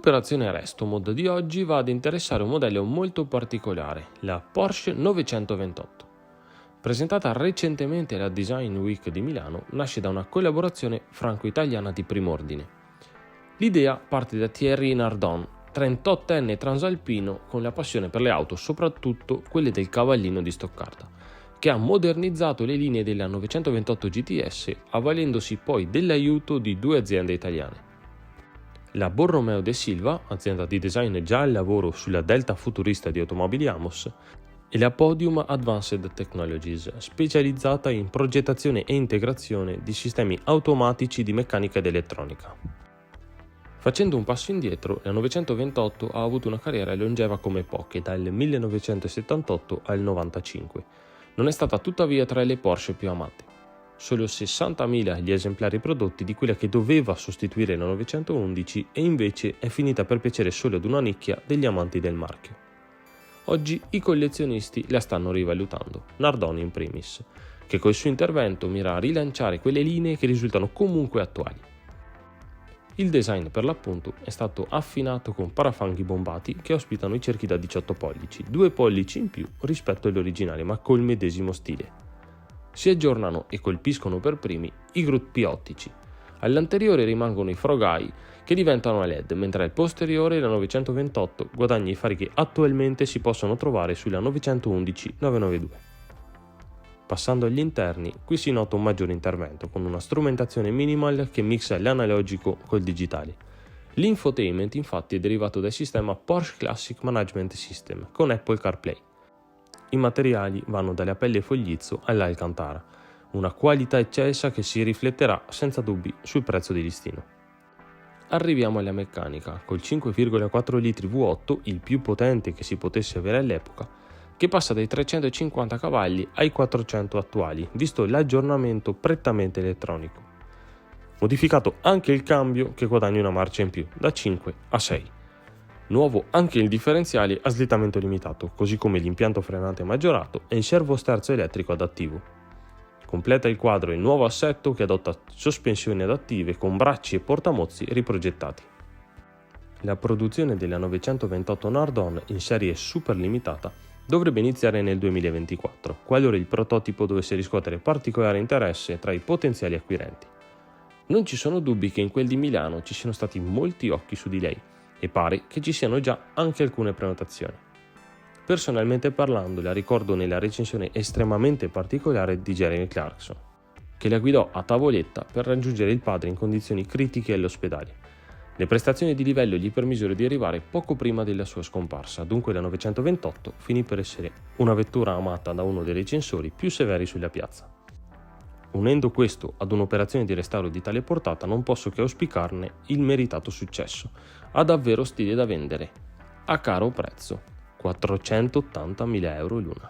L'operazione Resto Mod di oggi va ad interessare un modello molto particolare, la Porsche 928. Presentata recentemente alla Design Week di Milano, nasce da una collaborazione franco-italiana di prim'ordine. L'idea parte da Thierry Nardon, 38enne transalpino con la passione per le auto, soprattutto quelle del cavallino di Stoccarda, che ha modernizzato le linee della 928 GTS, avvalendosi poi dell'aiuto di due aziende italiane. La Borromeo de Silva, azienda di design già al lavoro sulla Delta futurista di Automobili Amos, e la Podium Advanced Technologies, specializzata in progettazione e integrazione di sistemi automatici di meccanica ed elettronica. Facendo un passo indietro, la 928 ha avuto una carriera longeva come poche, dal 1978 al 95. Non è stata tuttavia tra le Porsche più amate. Solo 60.000 gli esemplari prodotti di quella che doveva sostituire la 911 e invece è finita per piacere solo ad una nicchia degli amanti del marchio. Oggi i collezionisti la stanno rivalutando, Nardon in primis, che col suo intervento mira a rilanciare quelle linee che risultano comunque attuali. Il design per l'appunto è stato affinato con parafanghi bombati che ospitano i cerchi da 18 pollici, 2 pollici in più rispetto agli originali ma col medesimo stile. Si aggiornano e colpiscono per primi i gruppi ottici. All'anteriore rimangono i frogai che diventano a LED, mentre al posteriore la 928 guadagna i fari che attualmente si possono trovare sulla 911-992. Passando agli interni, qui si nota un maggiore intervento con una strumentazione minimal che mixa l'analogico col digitale. L'infotainment infatti è derivato dal sistema Porsche Classic Management System con Apple CarPlay. I materiali vanno dalle pelle foglizzo all'Alcantara, una qualità eccelsa che si rifletterà senza dubbi sul prezzo di listino. Arriviamo alla meccanica, col 5,4 litri V8, il più potente che si potesse avere all'epoca, che passa dai 350 cavalli ai 400 attuali, visto l'aggiornamento prettamente elettronico. Modificato anche il cambio che guadagna una marcia in più, da 5 a 6. Nuovo anche il differenziale a slittamento limitato, così come l'impianto frenante maggiorato e il servosterzo elettrico adattivo. Completa il quadro il nuovo assetto che adotta sospensioni adattive con bracci e portamozzi riprogettati. La produzione della 928 Nardon in serie super limitata dovrebbe iniziare nel 2024, qualora il prototipo dovesse riscuotere particolare interesse tra i potenziali acquirenti. Non ci sono dubbi che in quel di Milano ci siano stati molti occhi su di lei, e pare che ci siano già anche alcune prenotazioni. Personalmente parlando, la ricordo nella recensione estremamente particolare di Jeremy Clarkson, che la guidò a tavoletta per raggiungere il padre in condizioni critiche all'ospedale. Le prestazioni di livello gli permisero di arrivare poco prima della sua scomparsa, dunque la 928 finì per essere una vettura amata da uno dei recensori più severi sulla piazza. Unendo questo ad un'operazione di restauro di tale portata, non posso che auspicarne il meritato successo. Ha davvero stile da vendere, a caro prezzo, 480.000 euro l'una.